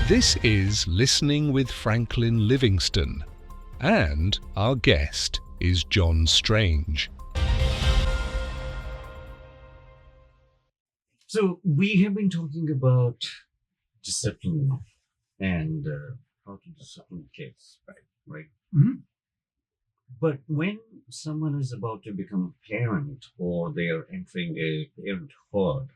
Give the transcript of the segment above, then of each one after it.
This is Listening with Franklin Livingston, and our guest is John Strange. So we have been talking about discipline and how to discipline kids, right? Mhm. But when someone is about to become a parent or they are entering a parenthood,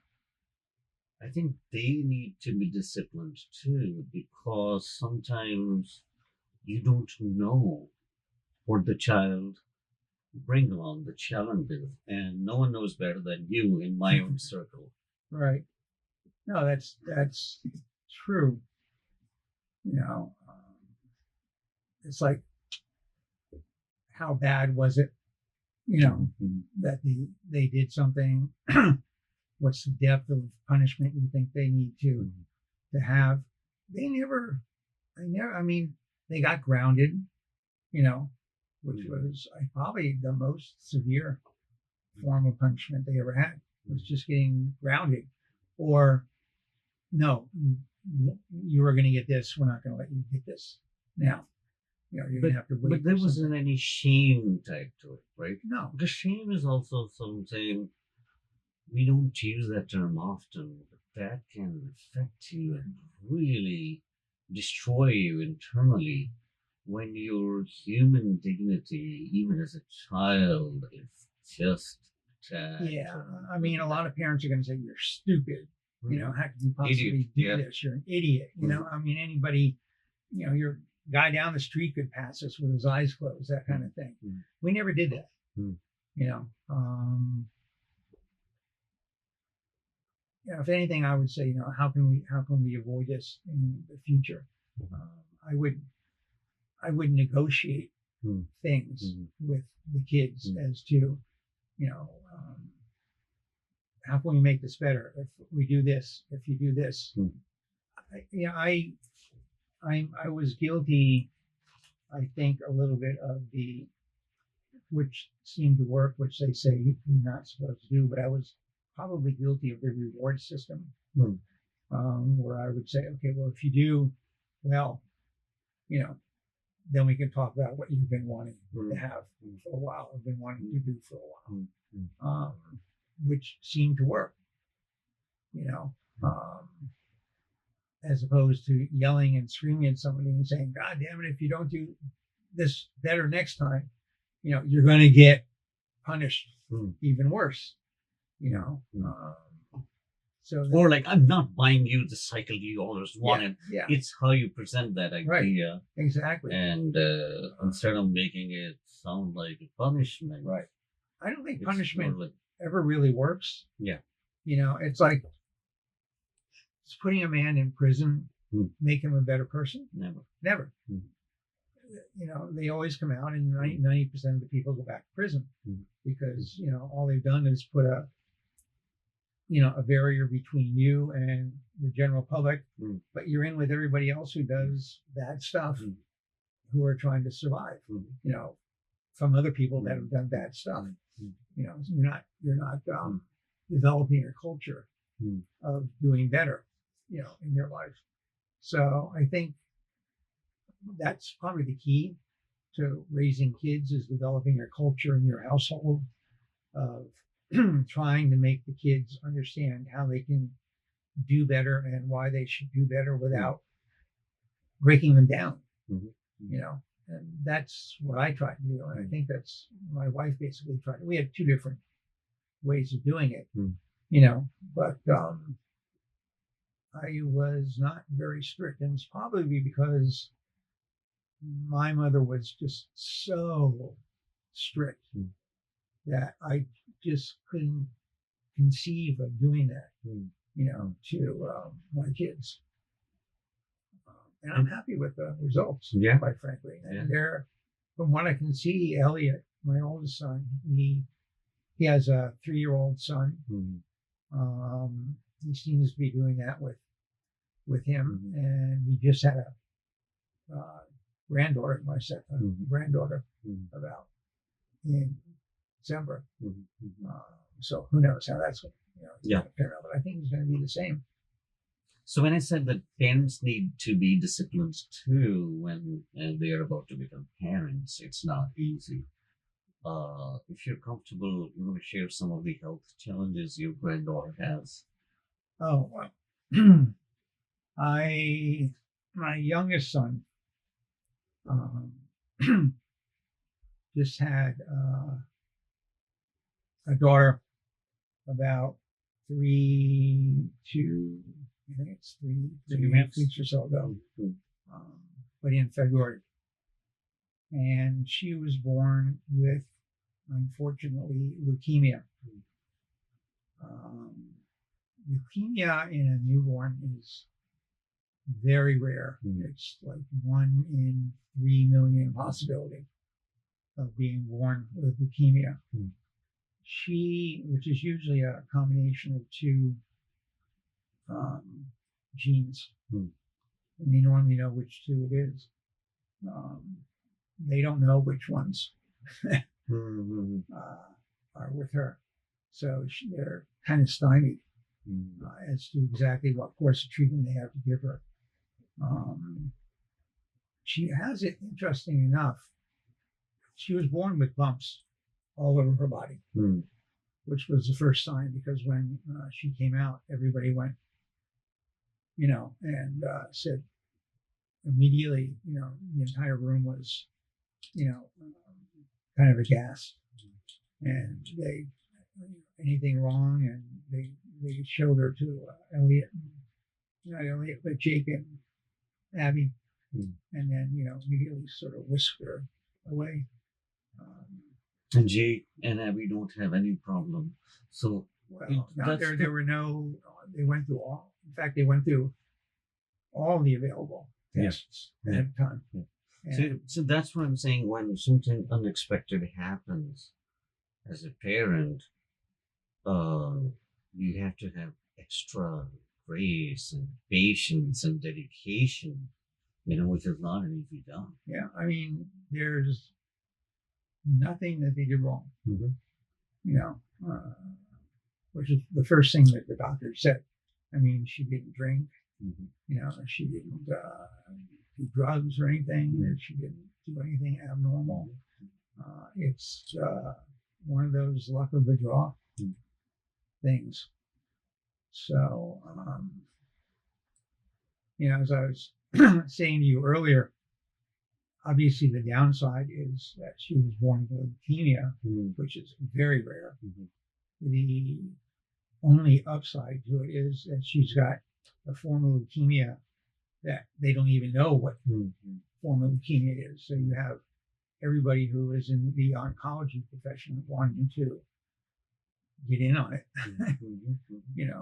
I think they need to be disciplined too, because sometimes you don't know what the child bring along, the challenges, and no one knows better than you in my own circle. Right. No, that's true. It's like, how bad was it? That they did something. What's the depth of punishment you think they need to have? I mean, they got grounded. Which was probably the most severe form of punishment they ever had, was just getting grounded. Or, no, you were going to get this. We're not going to let you get this now. You're going to have to wait. But there wasn't any shame tied to it, right? No. Because shame is also something, we don't use that term often, but that can affect you and really destroy you internally when your human dignity, even as a child, is just attacked. Yeah. I mean, a lot of parents are going to say, you're stupid. How could you possibly do this? You're an idiot. I mean, anybody, your guy down the street could pass us with his eyes closed, that kind of thing. We never did that. If anything, I would say, how can we avoid this in the future? I would negotiate things with the kids as to, how can we make this better? If we do this, if you do this, I was guilty, I think, a little bit of which seemed to work, which they say you're not supposed to do, but I was probably guilty of the reward system, where I would say, okay, well, if you do well, then we can talk about what you've been wanting to have for a while, or been wanting to do for a while, which seemed to work, as opposed to yelling and screaming at somebody and saying, God damn it, if you don't do this better next time, you're going to get punished even worse, so or like, I'm not buying you the cycle you always wanted. Yeah. It's how you present that idea. Right. Exactly. And instead of making it sound like a punishment. Right. I don't think punishment ever really works. Yeah. It's like, it's putting a man in prison, make him a better person? Never. They always come out and 90% of the people go back to prison because, all they've done is put a barrier between you and the general public, but you're in with everybody else who does bad stuff, who are trying to survive, from other people that have done bad stuff. You're not developing a culture of doing better, in your life. So I think that's probably the key to raising kids, is developing a culture in your household of trying to make the kids understand how they can do better and why they should do better without breaking them down, and that's what I tried to do. And I think that's my wife basically tried. We had two different ways of doing it, but I was not very strict, and it's probably because my mother was just so strict that I just couldn't conceive of doing that, to my kids. And I'm happy with the results, quite frankly. And from what I can see, Elliot, my oldest son, he has a 3-year-old son. He seems to be doing that with him, and he just had a granddaughter, my second granddaughter, about in December. So who knows how that's going to turn out? But I think it's going to be the same. So when I said that parents need to be disciplined too when they are about to become parents, it's not easy. If you're comfortable, you want to share some of the health challenges your granddaughter has. Oh, well. My youngest son um, just had a daughter about I think it's three and a half weeks or so ago, but in February. And she was born with, unfortunately, leukemia. Leukemia in a newborn is very rare. It's like 1 in 3 million possibility of being born with leukemia. Which is usually a combination of two genes, and they normally know which two it is. They don't know which ones are with her, so they're kind of stymied as to exactly what course of treatment they have to give her. She has it, interesting enough. She was born with bumps all over her body, which was the first sign, because when she came out, everybody went, and said immediately, the entire room was, kind of aghast, and they, anything wrong, and they showed her to Elliot, not Elliot, but Jake and Abby, and then, immediately sort of whisked her away. And Jake and Abby don't have any problem. So there were no. They went through all. In fact, they went through all the available tests at the time. So that's what I'm saying. When something unexpected happens, as a parent, you have to have extra grace and patience and dedication. Which is not an easy job. Yeah, I mean, there's nothing that they did wrong. Which is the first thing that the doctor said. I mean, she didn't drink. She didn't do drugs or anything. She didn't do anything abnormal. It's one of those luck of the draw things. So, as I was saying to you earlier, obviously the downside is that she was born with leukemia, which is very rare. The only upside to it is that she's got a form of leukemia that they don't even know what form of leukemia is. So you have everybody who is in the oncology profession wanting to get in on it,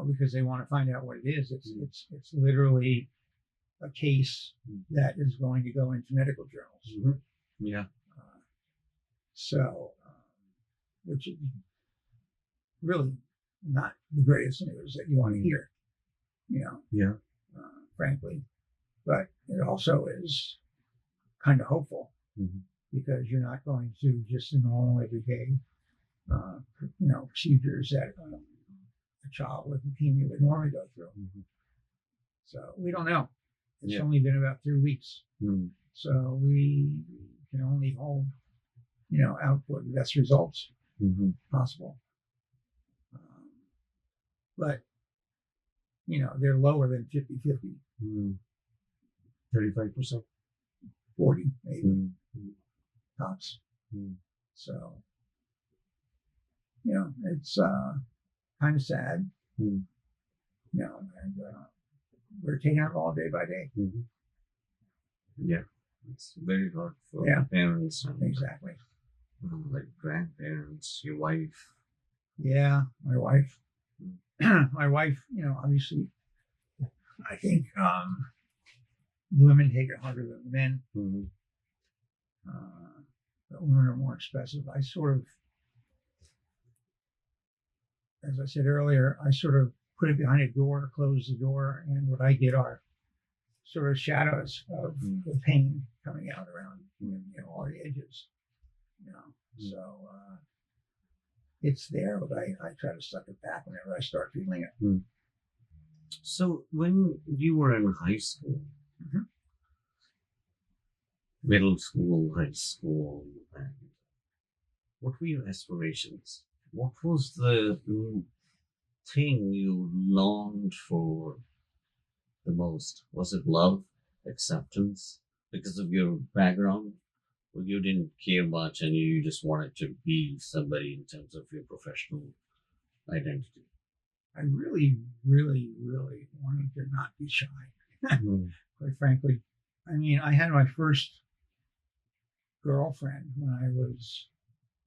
because they want to find out what it is. It's literally a case that is going to go into medical journals. So, which is really not the greatest news that you want to hear, frankly. But it also is kind of hopeful, because you're not going through just the normal everyday, procedures that a child with leukemia would normally go through. So we don't know. It's only been about 3 weeks. So we can only hope, out for the best results possible. But, they're lower than 50-50. 35%. 40, maybe. Tops. So, it's kind of sad. And we're taking it all day by day. Yeah, it's very hard for parents and exactly, like grandparents, your wife. Yeah, my wife. My wife, obviously, I think women take it harder than men. But women are more expressive. I sort of, as I said earlier, I sort of put it behind a door, close the door, and what I get are sort of shadows of the pain coming out around, all the edges. So it's there, but I try to suck it back whenever I start feeling it. So when you were in high school, Mhm. middle school, high school, and what were your aspirations? What was the thing you longed for the most? Was it love, acceptance, because of your background? Or you didn't care much and you just wanted to be somebody in terms of your professional identity? I really, really, really wanted to not be shy, Mm. quite frankly. I mean, I had my first girlfriend when I was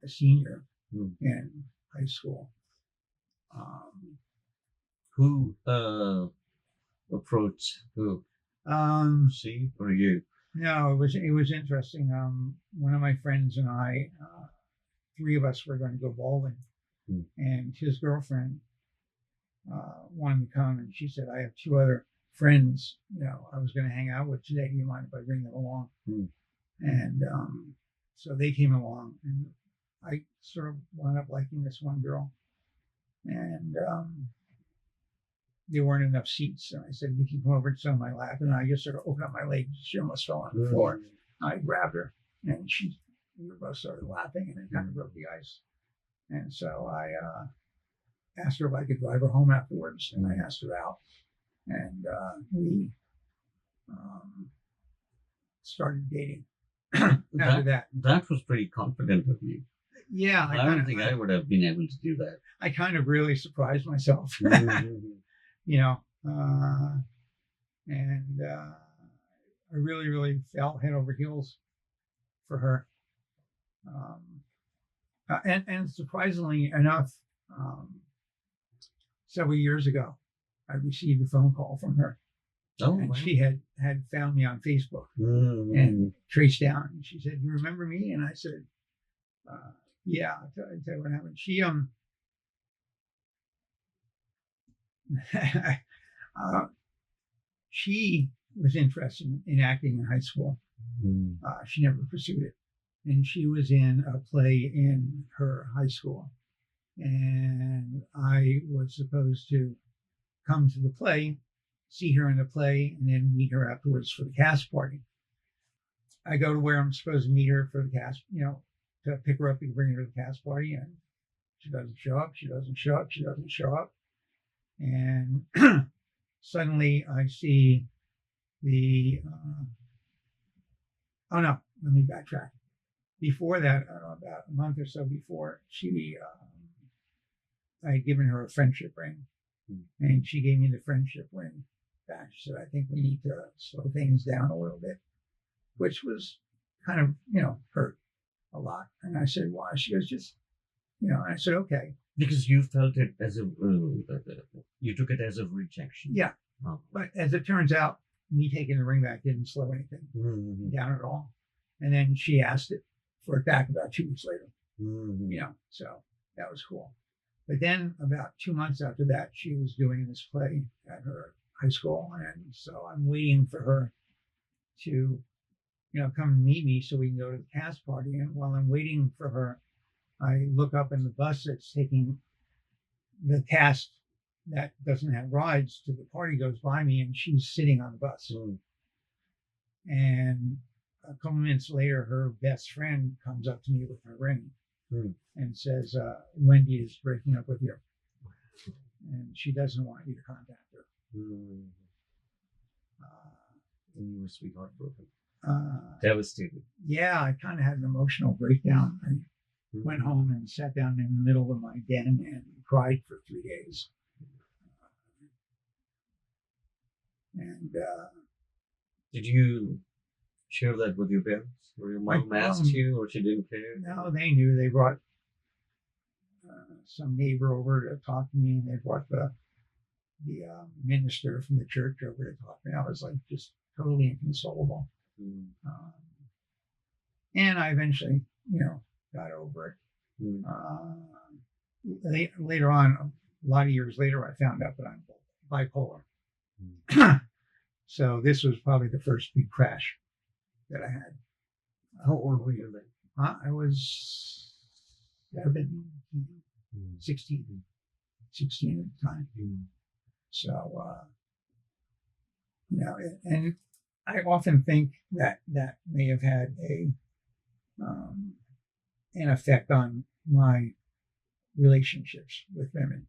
a senior Mm. in high school. Um, Who approached who? She or you? no, it was interesting. One of my friends and I, three of us were going to go bowling, Mm. and his girlfriend wanted to come, and she said, "I have two other friends. I was going to hang out with today. Do you mind if I bring them along?" Mm. And so they came along, and I sort of wound up liking this one girl, and there weren't enough seats. And I said, "You can come over and sit on my lap." And I just sort of opened up my legs. She almost fell on the floor. I grabbed her, and we both started laughing, and it kind of broke the ice. And so I asked her if I could drive her home afterwards, and I asked her out, and we um, started dating. After that, That was pretty confident of you. yeah, I don't think I would have been able to do that. I kind of really surprised myself, Mhm. you know, and I really, really fell head over heels for her. Um, and surprisingly enough, several years ago, I received a phone call from her, Oh, and wow. she had found me on Facebook Mhm. and traced down. And she said, "You remember me?" And I said, "Yeah." I'll tell you what happened. Uh, she was interested in acting in high school. Mhm. She never pursued it, and she was in a play in her high school, and I was supposed to come to the play, see her in the play, and then meet her afterwards for the cast party. I go to where I'm supposed to meet her for the cast, to pick her up and bring her to the cast party, and she doesn't show up. She doesn't show up. She doesn't show up, and suddenly I see the. Oh no, let me backtrack. Before that, about a month or so before, I had given her a friendship ring, and she gave me the friendship ring back. She said, "I think we need to slow things down a little bit," which was kind of, hurt a lot. And I said, "Why?" She goes, "Just, and I said, "Okay." Because you felt it as a you took it as a rejection. Yeah. Oh. But as it turns out, me taking the ring back didn't slow anything Mhm. down at all. And then she asked for it back about 2 weeks later, Mhm. so that was cool. But then about 2 months after that, she was doing this play at her high school. And so I'm waiting for her to, come and meet me so we can go to the cast party. And while I'm waiting for her, I look up in the bus that's taking the cast that doesn't have rides to the party goes by me, and she's sitting on the bus. Mhm. And a couple minutes later, her best friend comes up to me with her ring Mhm. and says, "Wendy is breaking up with you, and she doesn't want you to contact her." Mhm. Uh, And you must be heartbroken, uh, devastated. yeah, I kind of had an emotional breakdown. I went home and sat down in the middle of my den and cried for 3 days. And Did you share that with your parents? Or your mom asked you, or she didn't care? no, they knew. They brought some neighbor over to talk to me, and they brought the minister from the church over to talk to me. I was like just totally inconsolable. Mhm. And I eventually, got over it. Mhm. Later on, a lot of years later, I found out that I'm bipolar. So this was probably the first big crash that I had. How old were you then? I was 17, Mhm. 16 at the time. Mhm. So, and I often think that may have had an effect on my relationships with women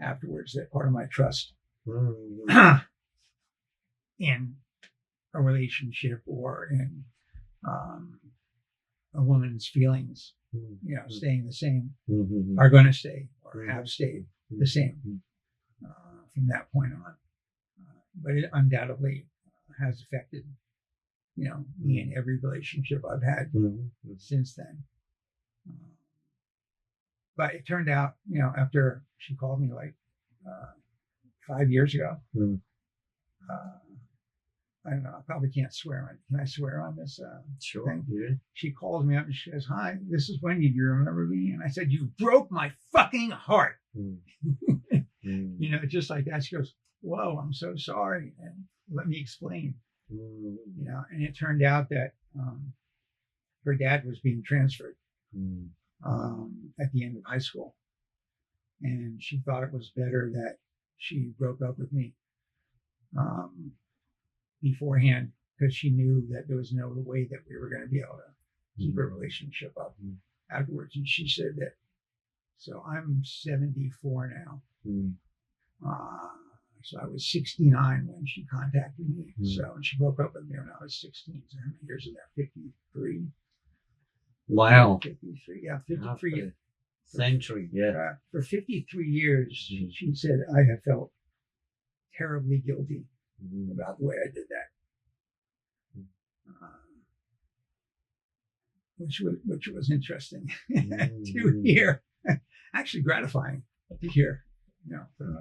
afterwards. That part of my trust in a relationship or in a woman's feelings, staying the same, are going to stay or have stayed the same from that point on. But it undoubtedly has affected, me in every relationship I've had since then. But it turned out, after she called me like 5 years ago, I don't know, I probably can't swear on. Can I swear on this Sure. thing? Yeah. She calls me up and she says, "Hi, this is Wendy. Do you remember me?" And I said, "You broke my fucking heart." Just like that. She goes, "Whoa, I'm so sorry." And let me explain. And it turned out that her dad was being transferred at the end of high school. And she thought it was better that she broke up with me beforehand, because she knew that there was no way that we were going to be able to keep a relationship up afterwards. And she said that, so I'm 74 now. So I was 69 when she contacted me. So, and she broke up with me when I was 16. So how many years is that? 53. Wow. 53. Yeah, 53 years. Century. Yeah. For 53 years, she said, I have felt terribly guilty about the way I did that. Which was interesting to hear. Actually gratifying to hear.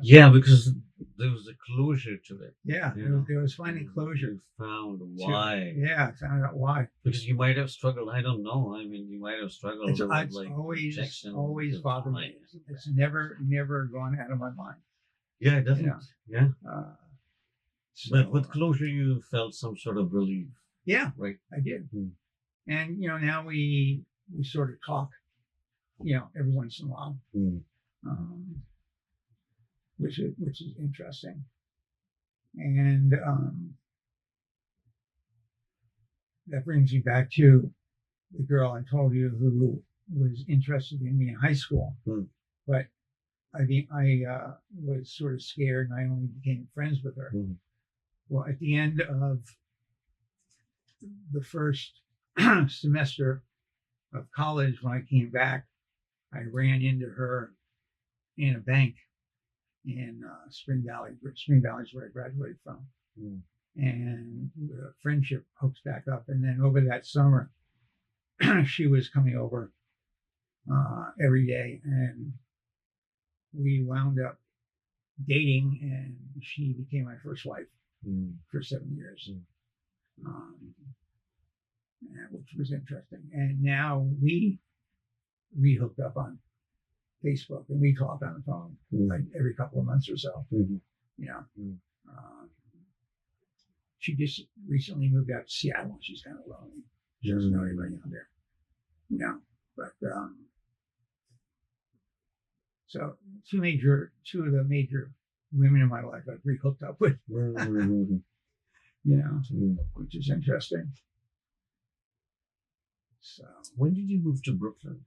Yeah, because there was a closure to it. Yeah, there was finally closure. You found why. I found out why. Because you might have struggled. I don't know. I mean, you might have struggled. It's with, always bothered me. It's never gone out of my mind. Yeah, it doesn't. Yeah. So, with closure, you felt some sort of relief. Yeah, right. I did. And now we sort of talk, every once in a while, which is interesting. And that brings me back to the girl I told you who was interested in me in high school. But I was sort of scared, and I only became friends with her. Well, at the end of the first semester of college, when I came back, I ran into her in a bank in Spring Valley. Spring Valley is where I graduated from. And the friendship hooks back up. And then over that summer, she was coming over every day, and we wound up dating, and she became my first wife for 7 years, which was interesting. And now we hooked up on Facebook, and we talk on the phone like every couple of months or so. She just recently moved out to Seattle. She's kind of lonely. She doesn't know anybody out there. But so two of the major women in my life I've re-hooked up with. Which is interesting. So when did you move to Brooklyn?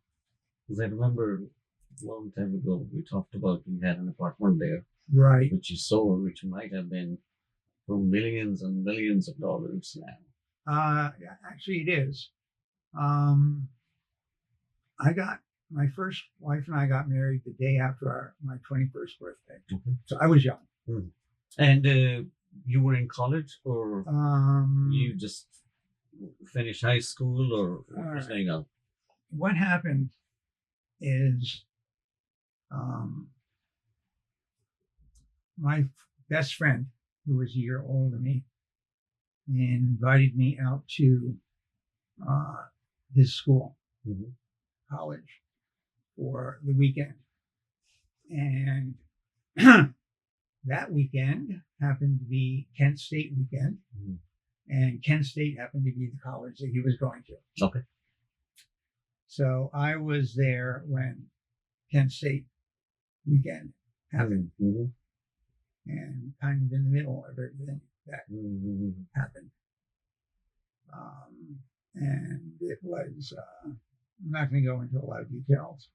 Because I remember a long time ago we talked about you had an apartment there, right, which you sold, which might have been for millions and millions of dollars now. Actually, it is. I got my first wife and I got married the day after my 21st birthday. So I was young. And you were in college, or you just finished high school, or what was going on? What happened is my best friend, who was a year older than me, invited me out to his school, college, for the weekend. And that weekend happened to be Kent State weekend. And Kent State happened to be the college that he was going to. Okay. So I was there when Kent State weekend happened. and kind of in the middle of everything that happened. And it was, I'm not going to go into a lot of details,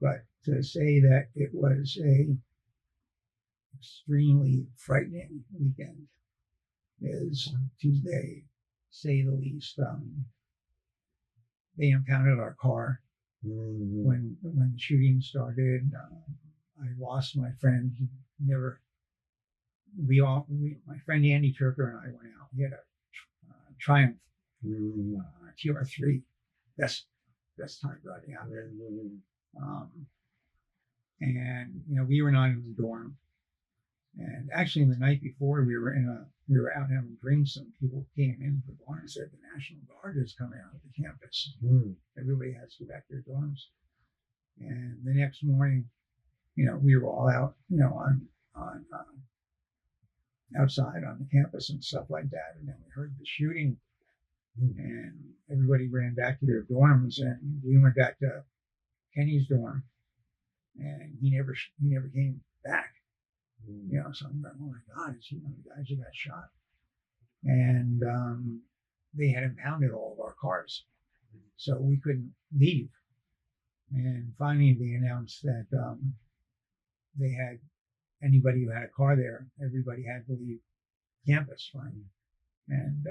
but to say that it was a extremely frightening weekend is to say the least. They impounded our car when the shooting started. I lost my friend. He never. My friend Andy Turker and I went out. He had a Triumph TR3, best time riding out there. And we were not in the dorm. And actually, the night before, we were out having drinks, and people came in the bar and said the National Guard is coming out of the campus. Everybody has to go back to their dorms. And the next morning, we were all out, on outside on the campus and stuff like that. And then we heard the shooting, and everybody ran back to their dorms, and we went back to Kenny's dorm, and he never came back. So I'm going, oh my God, is he one of the guys who got shot? And they had impounded all of our cars, so we couldn't leave. And finally, they announced that they had anybody who had a car there, everybody had to leave campus. Finally. And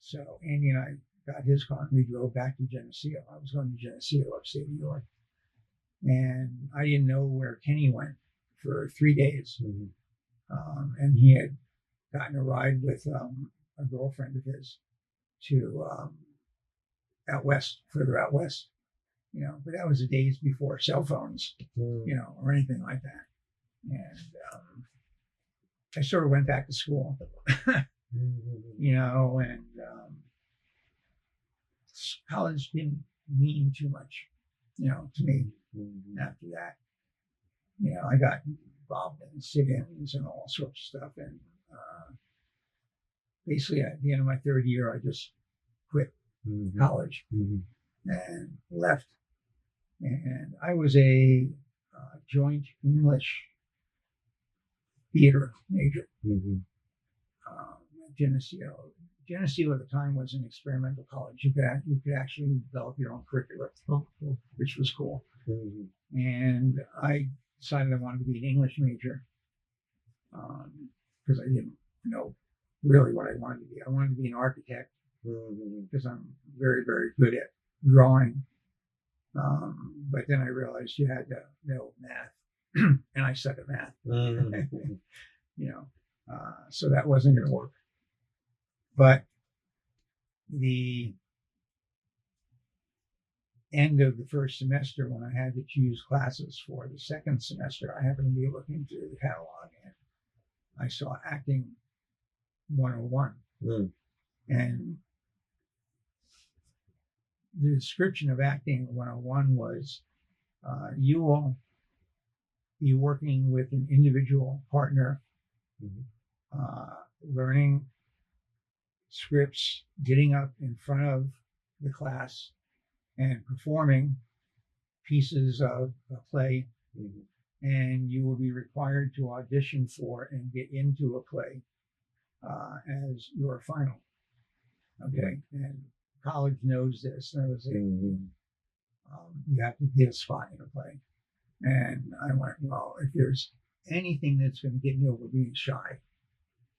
so Andy and I got his car, and we drove back to Geneseo. I was going to Geneseo, upstate New York, and I didn't know where Kenny went for 3 days. And he had gotten a ride with a girlfriend of his to out west, further out west, but that was the days before cell phones, or anything like that. And I sort of went back to school, and college didn't mean too much, to me after that. I got involved in sit-ins and all sorts of stuff. And basically at the end of my third year, I just quit college and left. And I was a joint English theater major at Geneseo. Geneseo at the time was an experimental college. You could actually develop your own curriculum, which was cool. And I decided I wanted to be an English major because I didn't know really what I wanted to be. I wanted to be an architect because I'm very, very good at drawing. But then I realized you had to know math, and I suck at math. So that wasn't going to work. But the end of the first semester, when I had to choose classes for the second semester, I happened to be looking through the catalog, and I saw Acting 101. And the description of Acting 101 was you will be working with an individual partner, learning scripts, getting up in front of the class and performing pieces of a play, and you will be required to audition for and get into a play as your final. Okay, and college knows this. Knows that you have to get a spot in a play. And I went, well, if there's anything that's going to get me over being shy,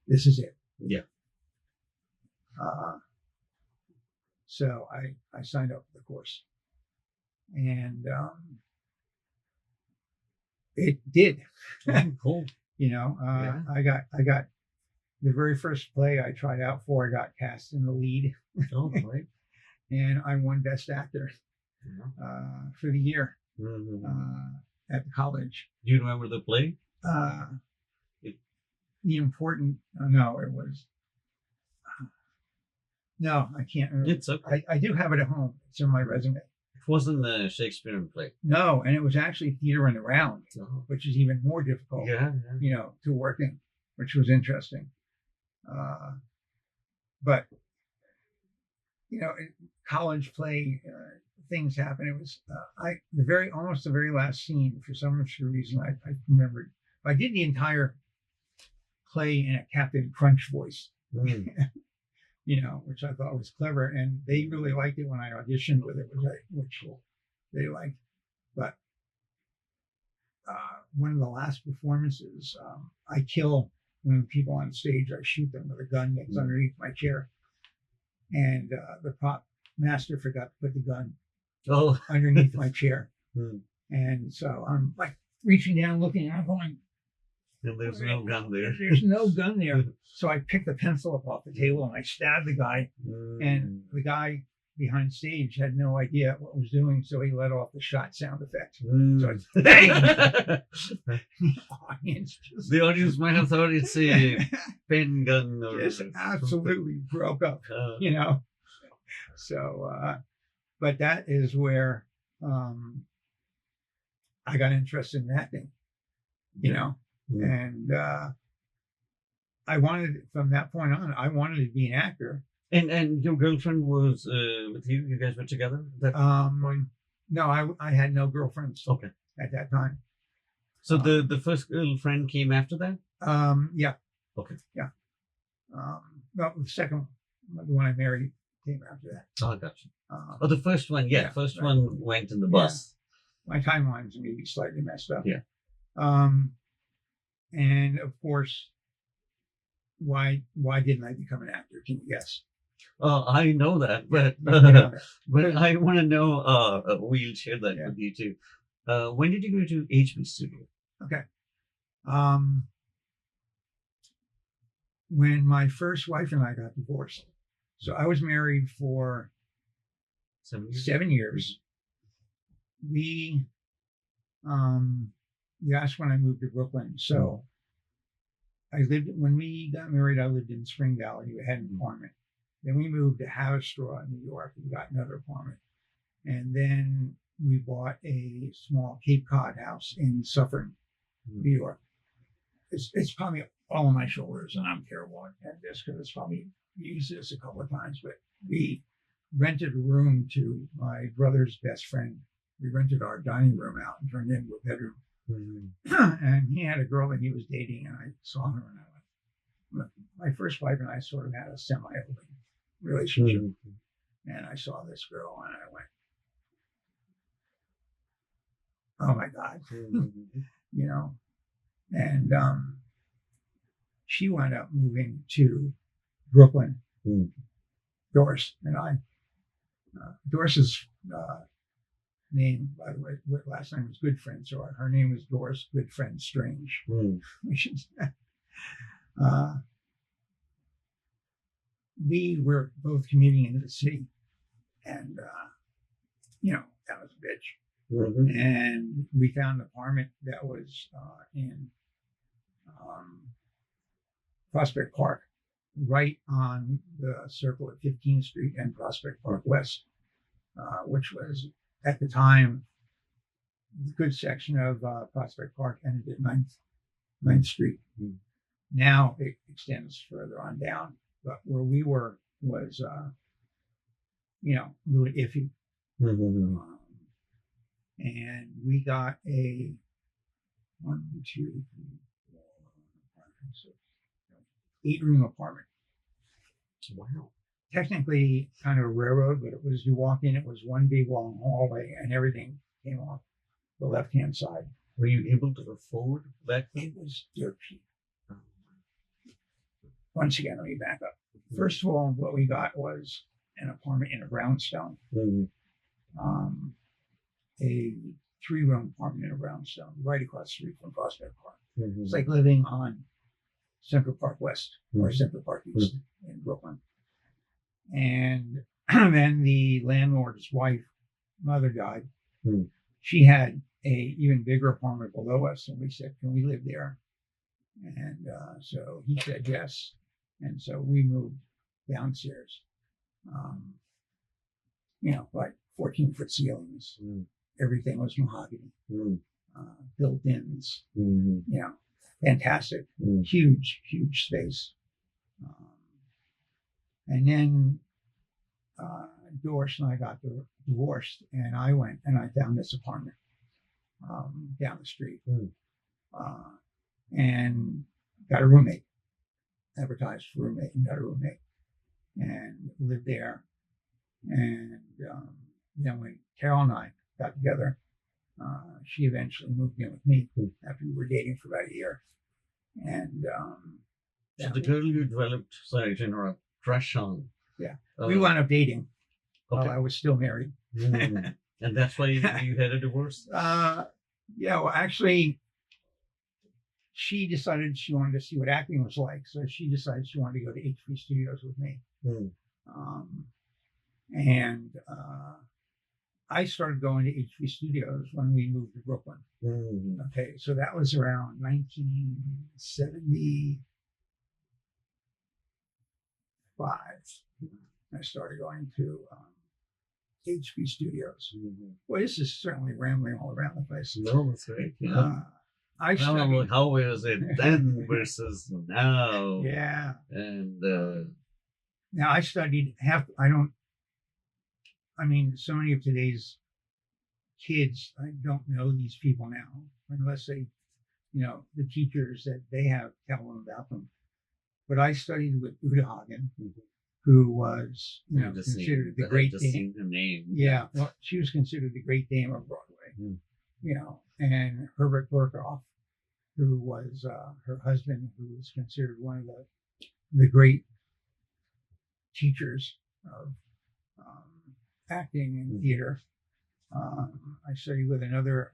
this is it. Yeah. So I signed up for the course, and it did. Cool. I got the very first play I tried out for. I got cast in the lead. Oh, right. And I won Best Actor for the year at the college. Do you remember the play? The important. No, it was. No, I can't remember. It's okay. I do have it at home. It's in my resume. It wasn't a Shakespearean play. No, and it was actually theater in the round, which is even more difficult. Yeah. To work in, which was interesting. But college play things happen. It was almost the very last scene, for some reason I remembered. I did the entire play in a Captain Crunch voice, Mm. which I thought was clever. And they really liked it when I auditioned with it, which they liked. But one of the last performances, I kill one of the people on stage. I shoot them with a gun that's underneath my chair. And the prop master forgot to put the gun underneath my chair. Mm. And so I'm like reaching down, looking, and I'm going, And there's no gun there. There's no gun there. So I picked the pencil up off the table and I stabbed the guy. And the guy behind stage had no idea what was doing, so he let off the shot sound effect. So it's bang! The audience might have thought it's a pen gun or just absolutely broke up, So, but that is where I got interested in acting, and I wanted, from that point on, I wanted to be an actor. And your girlfriend was with you? You guys were together at that point? No, I had no girlfriends Okay. at that time. So the first girlfriend came after that? Yeah. Okay. Yeah. No, the second, the one I married, came after that. Oh, I got you. The first one, first one went in the bus. My timelines may be slightly messed up. Yeah. And of course, why didn't I become an actor? Can you guess? I know that, but but I want to know. We'll share that with you too. When did you go to HB Studio? Okay. When my first wife and I got divorced, so I was married for 7 years. 7 years. We you asked when I moved to Brooklyn. So when we got married, I lived in Spring Valley. We had an apartment. Then we moved to Haverstraw in New York. We got another apartment. And then we bought a small Cape Cod house in Suffern, New York. It's probably all on my shoulders, and I'm terrible at this because it's probably used this a couple of times, but we rented a room to my brother's best friend. We rented our dining room out and turned it into a bedroom. And he had a girl that he was dating, and I saw her, and I went, my first wife and I sort of had a semi-open relationship. And I saw this girl, and I went, oh my God, and she wound up moving to Brooklyn. Doris and I, Doris's name, by the way, last name was Goodfriend, so her name was Doris Goodfriend Strange. We were both commuting into the city, and that was a bitch. And we found an apartment that was in Prospect Park, right on the circle at 15th Street and Prospect Park West, which was at the time the good section of Prospect Park ended at 9th Street. Now it extends further on down, but where we were was a little iffy. And we got a 8-room apartment. Wow. Technically kind of a railroad, but it was, you walk in, it was one big long hallway, and everything came off the left-hand side. Were you able to afford that? It was dirt cheap. Once again, let me back up. First of all, what we got was an apartment in a brownstone. A 3-room apartment in a brownstone right across the street from Prospect Park. It's like living on Central Park West or Central Park East in Brooklyn. And then the landlord's wife, mother died. She had a even bigger apartment below us, and we said, can we live there? And so he said yes. And so we moved downstairs. Like 14-foot ceilings. Everything was mahogany. Built-ins. Fantastic. Huge space. And then Doris and I got divorced, and I went and I found this apartment down the street and got a roommate. advertised for roommate and got a roommate and lived there. And then when Carol and I got together, she eventually moved in with me after we were dating for about a year. And So the girl you developed, sorry to interrupt, crush on. Yeah. We wound up dating while I was still married. And that's why you had a divorce? Yeah, well, actually, she decided she wanted to see what acting was like. So she decided she wanted to go to H3 Studios with me. And I started going to H3 Studios when we moved to Brooklyn. Okay, so that was around 1975. I started going to H3 Studios. Well, this is certainly rambling all around the place. No, that's great. Yeah. I studied. How was it then versus now? Yeah. And now I studied so many of today's kids, I don't know these people now, unless they, the teachers that they have tell them about them. But I studied with Uta Hagen, who was, considered the great dame. The name. Yeah, well, she was considered the great dame of Broadway. And Herbert Burkhoff, who was her husband, who was considered one of the great teachers of acting and theater. I studied with another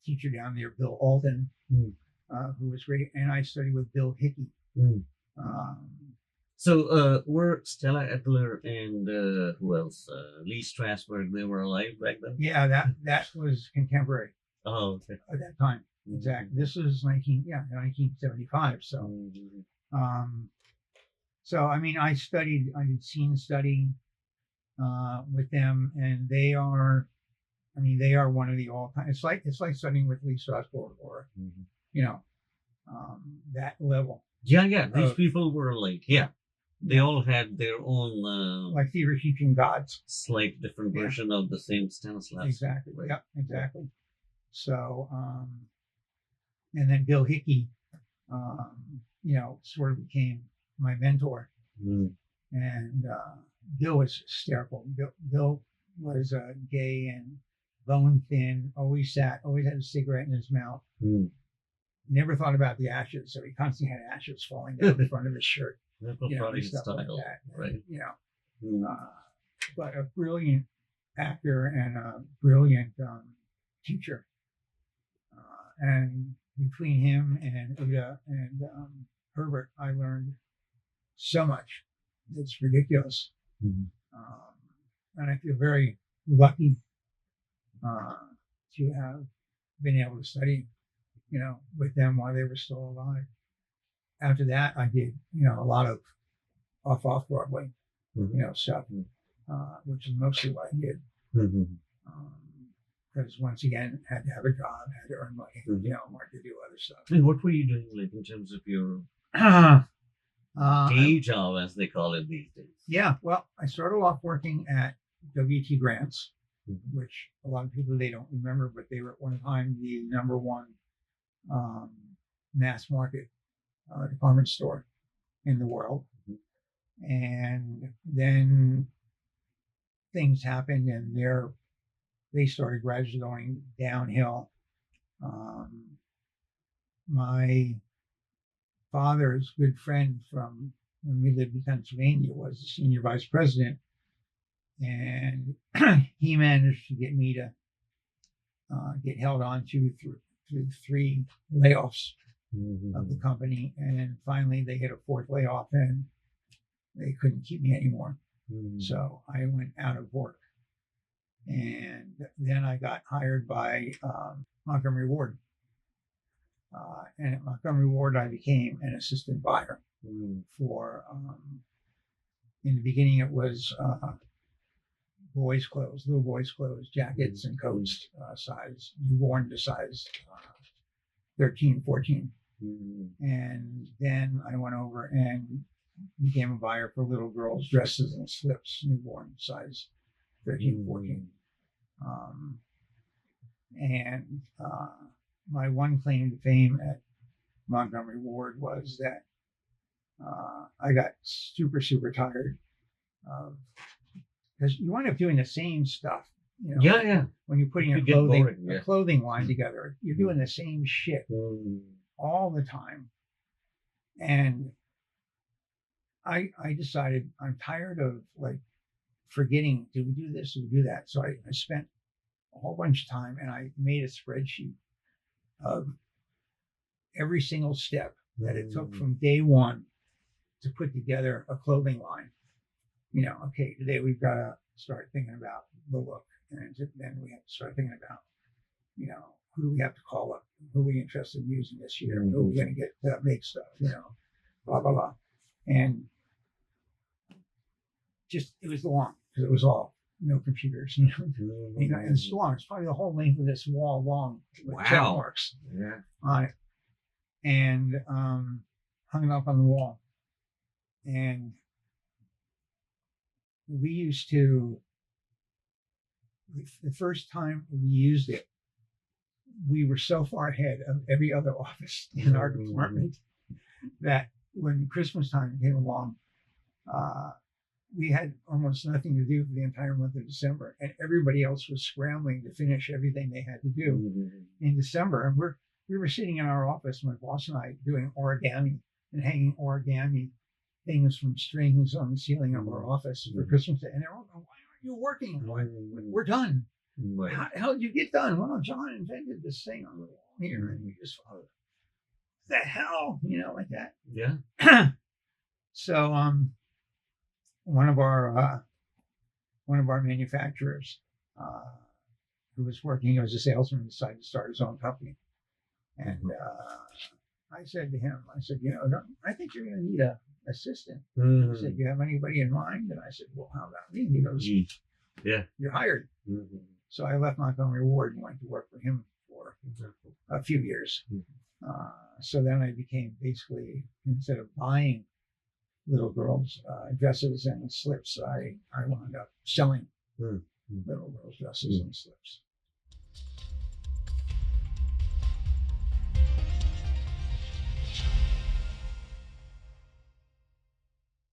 teacher down there, Bill Alden, who was great, and I studied with Bill Hickey. So were Stella Adler and who else? Lee Strasberg, they were alive back then? Yeah, that was contemporary. Oh, okay. At that time, exactly. This was 1975. So, I did scene study with them, and they are one of the all-time. It's like studying with Lee Strasberg or that level. Yeah. These people were like, they all had their own like theater teaching gods. Slight different version of the same Stanislavski. Exactly. Right? Yep. Exactly. So, and then Bill Hickey, sort of became my mentor, and Bill was hysterical. Bill was gay and bone thin. Always had a cigarette in his mouth. Never thought about the ashes, so he constantly had ashes falling down the front of his shirt. Stuff style, like that. Right? But a brilliant actor and a brilliant teacher. And between him and Uda and Herbert, I learned so much. It's ridiculous. And I feel very lucky to have been able to study, with them while they were still alive. After that, I did, a lot of off Broadway, stuff, which is mostly what I did. Because once again, had to have a job, had to earn money, wanted to do other stuff. And what were you doing, like, in terms of your day job, as they call it these days? Yeah, well, I started off working at W.T. Grant's, which a lot of people, they don't remember, but they were at one time the number one mass market department store in the world. And then things happened, and they started gradually going downhill. My father's good friend from when we lived in Pennsylvania was the senior vice president, and he managed to get me to get held on to through 3 layoffs of the company, and finally they hit a 4th layoff, and they couldn't keep me anymore. So I went out of work, and then I got hired by Montgomery Ward, and at Montgomery Ward I became an assistant buyer for. In the beginning, it was boys' clothes, little boys' clothes, jackets and coats, size newborn to size 13, 14. And then I went over and became a buyer for little girls' dresses and slips, newborn size 13, 14. And my one claim to fame at Montgomery Ward was that I got super, super tired because you wind up doing the same stuff. You know, Yeah. when you're putting You a get clothing, boring, yeah. a clothing line together, you're doing the same shit all the time. And I decided I'm tired of like forgetting, did we do this? Did we do that? So I spent a whole bunch of time and I made a spreadsheet of every single step that it took from day one to put together a clothing line. You know, okay, today we've got to start thinking about the look. And then we have to start thinking about, you know, who do we have to call up? Who are we interested in using this year? Who are we going to get to make stuff? You know, blah, blah, blah. And just, it was long because it was all no computers. You know, and it's long. It's probably the whole length of this wall long with check marks on it. And hung it up on the wall. And we used to, the first time we used it, we were so far ahead of every other office in our department that when Christmas time came along, we had almost nothing to do for the entire month of December, and everybody else was scrambling to finish everything they had to do in December. And we were sitting in our office, my boss and I, doing origami and hanging origami things from strings on the ceiling of our office for Christmas Day. And they're all going, "Why aren't you working?" We're done. How did you get done? Well, John invented this thing on the wall here, and we just followed. The hell, you know, like that. Yeah. So, one of our manufacturers, who was working as a salesman, decided to start his own company, and I said to him, I said, you know, I think you're going to need a assistant. He said, "Do you have anybody in mind?" And I said, "Well, how about me?" He goes, "Yeah, you're hired." So I left Montgomery Ward and went to work for him for a few years. So then I became basically, instead of buying little girls' dresses and slips, I wound up selling little girls' dresses and slips.